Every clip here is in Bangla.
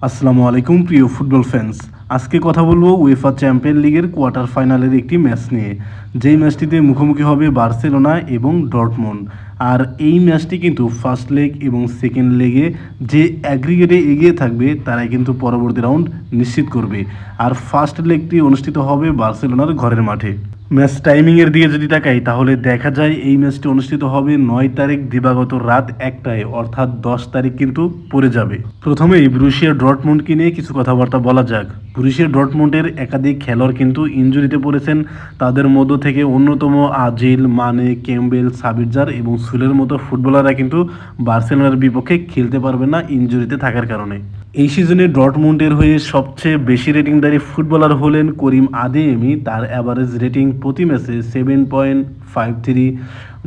আসসালামু আলাইকুম প্রিয় ফুটবল ফ্যান্স। আজকে কথা বলবো উয়েফা চ্যাম্পিয়ন লিগের কোয়ার্টার ফাইনালের একটি ম্যাচ নিয়ে, যেই ম্যাচটিতে মুখোমুখি হবে বার্সেলোনা এবং ডর্টমুন্ড। আর এই ম্যাচটি কিন্তু ফার্স্ট লেগ এবং সেকেন্ড লেগে যে অ্যাগ্রিগেটে এগিয়ে থাকবে তারাই কিন্তু পরবর্তী রাউন্ড নিশ্চিত করবে। আর ফার্স্ট লেগটি অনুষ্ঠিত হবে বার্সেলোনার ঘরের মাঠে। ম্যাচ টাইমিংয়ের দিকে যদি তাকাই তাহলে দেখা যায় এই ম্যাচটি অনুষ্ঠিত হবে 9 তারিখ দিবাগত রাত 1টায়, অর্থাৎ 10 তারিখ কিন্তু পড়ে যাবে। প্রথমেই ব্রুসিয়া ডর্টমুন্ডকে নিয়ে কিছু কথাবার্তা বলা যাক। ব্রুসিয়া ডর্টমুন্ডের একাধিক খেলোয়াড় কিন্তু ইনজুরিতে পড়েছেন। তাদের মধ্য থেকে অন্যতম আজিল, মানে, কেম্বেল, সাবিরজার এবং সুলের মতো ফুটবলাররা কিন্তু বার্সেলোনার বিপক্ষে খেলতে পারবে না ইনজুরিতে থাকার কারণে। এই সিজনে ডর্টমুন্ডের হয়ে সবচেয়ে বেশি রেটিংদারি ফুটবলার হলেন করিম আদেয়েমি। তার অ্যাভারেজ রেটিং প্রতি ম্যাচে 7.53,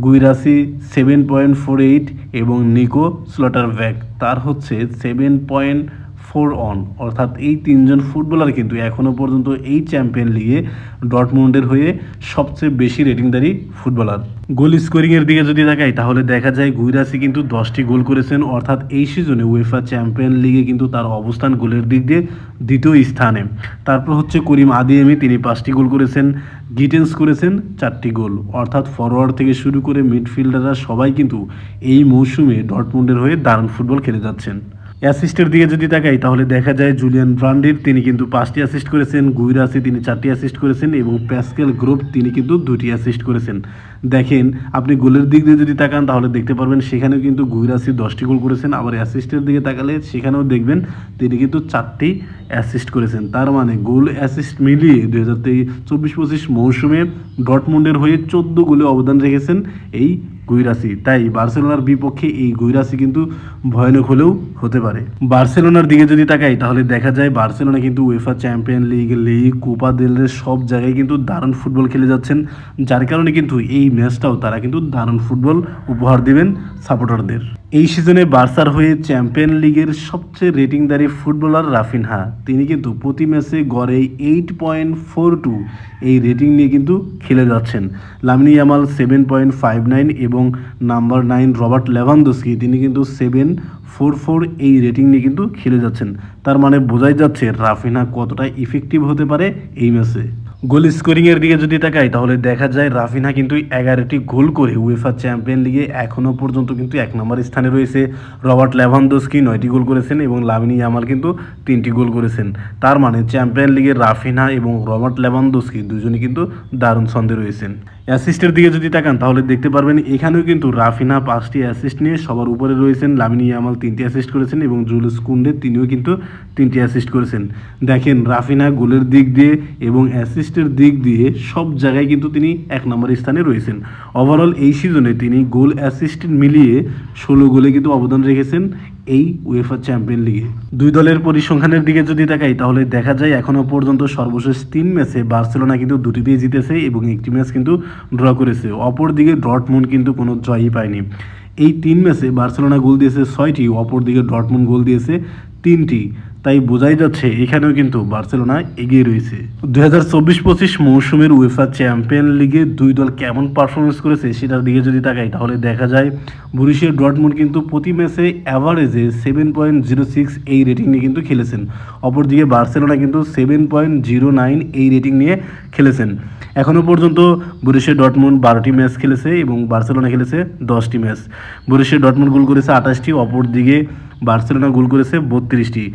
গুইরাসি 7.48 এবং নিকো স্লটারব্যাক তার হচ্ছে 7.41। অর্থাৎ এই তিনজন ফুটবলার কিন্তু এখনও পর্যন্ত এই চ্যাম্পিয়ন লিগে ডর্টমুন্ডের হয়ে সবচেয়ে বেশি রেটিংদারি ফুটবলার। গোল স্কোরিংয়ের দিকে যদি তাকাই তাহলে দেখা যায় গুইরাসি কিন্তু 10টি গোল করেছেন, অর্থাৎ এই সিজনে উয়েফা চ্যাম্পিয়ন লিগে কিন্তু তার অবস্থান গোলের দিক দিয়ে দ্বিতীয় স্থানে। তারপর হচ্ছে করিম আদেয়েমি, তিনি 5টি গোল করেছেন। গিটেন্স করেছেন 4টি গোল। অর্থাৎ ফরওয়ার্ড থেকে শুরু করে মিডফিল্ডাররা সবাই কিন্তু এই মৌসুমে ডর্টমুন্ডের হয়ে দারুণ ফুটবল খেলে যাচ্ছেন। অ্যাসিস্টের দিকে যদি তাকাই তাহলে দেখা যায় জুলিয়ান ব্রান্ডির, তিনি কিন্তু 5টি অ্যাসিস্ট করেছেন। গুইরাসি তিনি 4টি অ্যাসিস্ট করেছেন এবং প্যাসকেল গ্রুপ তিনি কিন্তু 2টি অ্যাসিস্ট করেছেন। দেখেন, আপনি গোলের দিক দিয়ে যদি তাকান তাহলে দেখতে পারবেন সেখানেও কিন্তু গুইরাসি 10টি গোল করেছেন। আবার অ্যাসিস্টের দিকে তাকালে সেখানেও দেখবেন তিনি কিন্তু 4টি অ্যাসিস্ট করেছেন। তার মানে গোল অ্যাসিস্ট মিলিয়ে 2024-25 মৌসুমে ডর্টমুন্ডের হয়ে 14 গোলে অবদান রেখেছেন এই গুইরাসি। তাই বার্সেলোনার বিপক্ষে এই গুইরাসি কিন্তু ভয়ানক হলেও হতে পারে। বার্সেলোনার দিকে যদি তাকাই তাহলে দেখা যায় বার্সেলোনা কিন্তু UEFA champion league, Copa del রে সব জায়গায় কিন্তু দারুণ ফুটবল খেলে যাচ্ছেন, যার কারণে কিন্তু এই ম্যাচটাও তারা কিন্তু দারুণ ফুটবল উপহার দেবেন সাপোর্টারদের। এই সিজনে বার্সার হয়ে চ্যাম্পিয়ন লিগের সবচেয়ে রেটিংদারি ফুটবলার রাফিনহা, তিনি কিন্তু প্রতি ম্যাচে গড়ে 8.42 এই রেটিং নিয়ে কিন্তু খেলে যাচ্ছেন। লামিন ইয়ামাল 7.59 এবং নাম্বার 9 রবার্ট লেভানদস্কি তিনি কিন্তু 7.44 এই রেটিং নিয়ে কিন্তু খেলে যাচ্ছেন। তার মানে বোঝাই যাচ্ছে রাফিনহা কতটা ইফেক্টিভ হতে পারে এই ম্যাচে। গোল স্কোরিংয়ের দিকে যদি তাকাই তাহলে দেখা যায় রাফিনহা কিন্তু 11টি গোল করে উয়েফা চ্যাম্পিয়ন লিগে এখনও পর্যন্ত কিন্তু 1 নম্বর স্থানে রয়েছে। রবার্ট লেভানদস্কি 9টি গোল করেছেন এবং লামিন ইয়ামাল কিন্তু 3টি গোল করেছেন। তার মানে চ্যাম্পিয়ন লিগের রাফিনহা এবং রবার্ট লেভানদস্কি দুজনই কিন্তু দারুণ ছন্দে রয়েছেন। অ্যাসিস্টের দিকে যদি তাকান তাহলে দেখতে পারবেন এখানেও কিন্তু রাফিনহা 5টি অ্যাসিস্ট নিয়ে সবার উপরে রয়েছেন। লামিন ইয়ামাল 3টি অ্যাসিস্ট করেছেন এবং জুলিয়াস কুন্ডে তিনিও কিন্তু 3টি অ্যাসিস্ট করেছেন। দেখেন, রাফিনহা গোলের দিক দিয়ে এবং অ্যাসিস্টের দিক দিয়ে সব জায়গায় কিন্তু তিনি 1 নম্বর স্থানে রয়েছেন। ওভারঅল এই সিজনে তিনি গোল অ্যাসিস্ট মিলিয়ে 16 গোলে কিন্তু অবদান রেখেছেন এই উয়েফা চ্যাম্পিয়ন লিগে। দুই দলের পরিসংখ্যানের দিকে যদি তাকাই তাহলে দেখা যায় এখনও পর্যন্ত সর্বশেষ 3 ম্যাচে বার্সেলোনা কিন্তু 2টিতেই জিতেছে এবং 1টি ম্যাচ কিন্তু ড্র করেছে। অপরদিকে ডর্টমুন্ড কিন্তু কোনো জয়ই পায়নি। এই 3 ম্যাচে বার্সেলোনা গোল দিয়েছে 6টি, অপরদিকে ডর্টমুন্ড গোল দিয়েছে 3টি। তাই বোঝাই যাচ্ছে এখানেও কিন্তু বার্সেলোনা এগিয়ে রয়েছে। 2024-25 মৌসুমের উয়েফা চ্যাম্পিয়ন লিগে দুই দল কেমন পারফরমেন্স করেছে সেটার দিকে যদি তাকাই তাহলে দেখা যায় বরুসিয়া ডর্টমুন্ড কিন্তু প্রতি ম্যাচে অ্যাভারেজে 7.06 এই রেটিং নিয়ে কিন্তু খেলেছেন। অপরদিকে বার্সেলোনা কিন্তু 7.09 এই রেটিং নিয়ে খেলেছেন। এখনও পর্যন্ত বরুসিয়া ডর্টমুন্ড 12টি ম্যাচ খেলেছে এবং বার্সেলোনা খেলেছে 10টি ম্যাচ। বরুসিয়া ডর্টমুন্ড গোল করেছে 28টি, অপরদিকে বার্সেলোনা গোল করেছে 32টি।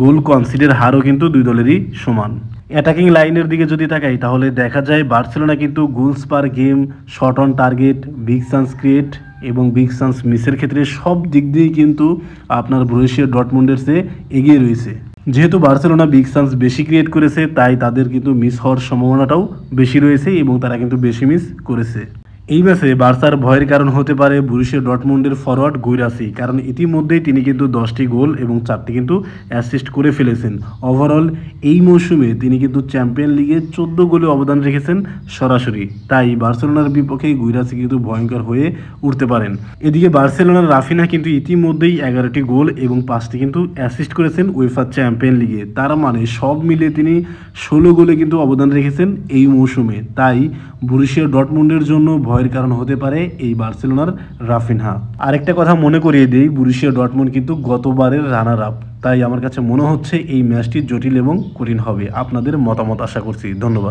গোল কনসিডের হারও কিন্তু দুই দলেরই সমান। অ্যাটাকিং লাইনের দিকে যদি তাকাই তাহলে দেখা যায় বার্সেলোনা কিন্তু goals per game, shot on target, big chance create এবং বিগ চান্স মিসের ক্ষেত্রে সব দিক দিয়েই কিন্তু আপনার বরুসিয়া ডর্টমুন্ডের চেয়ে এগিয়ে রয়েছে। যেহেতু বার্সেলোনা বিগ চান্স বেশি ক্রিয়েট করেছে তাই তাদের কিন্তু মিস হওয়ার সম্ভাবনাটাও বেশি রয়েছে এবং তারা কিন্তু বেশি মিস করেছে। এই ম্যাচে বার্সার ভয়ের কারণ হতে পারে বরুসিয়া ডর্টমুন্ডের ফরওয়ার্ড গুইরাসি, কারণ ইতিমধ্যেই তিনি কিন্তু 10টি গোল এবং 4টি কিন্তু অ্যাসিস্ট করে ফেলেছেন। ওভারঅল এই মৌসুমে তিনি কিন্তু চ্যাম্পিয়ন লিগে 14 গোলে অবদান রেখেছেন সরাসরি। তাই বার্সেলোনার বিপক্ষে গুইরাসি কিন্তু ভয়ঙ্কর হয়ে উঠতে পারেন। এদিকে বার্সেলোনার রাফিনহা কিন্তু ইতিমধ্যেই 11টি গোল এবং 5টি কিন্তু অ্যাসিস্ট করেছেন উয়েফা চ্যাম্পিয়ন লিগে। তার মানে সব মিলে তিনি 16 গোলে কিন্তু অবদান রেখেছেন এই মৌসুমে। তাই বরুসিয়া ডর্টমুন্ডের জন্য ভয়ের কারণ হতে পারে এই বার্সেলোনার রাফিনহা। আরেকটা কথা মনে করিয়ে দেই, বরুসিয়া ডর্টমুন্ড কিন্তু গতবারের রানার আপ। তাই আমার কাছে মনে হচ্ছে এই ম্যাচটি জটিল এবং কঠিন হবে। আপনাদের মতামত আশা করছি। ধন্যবাদ।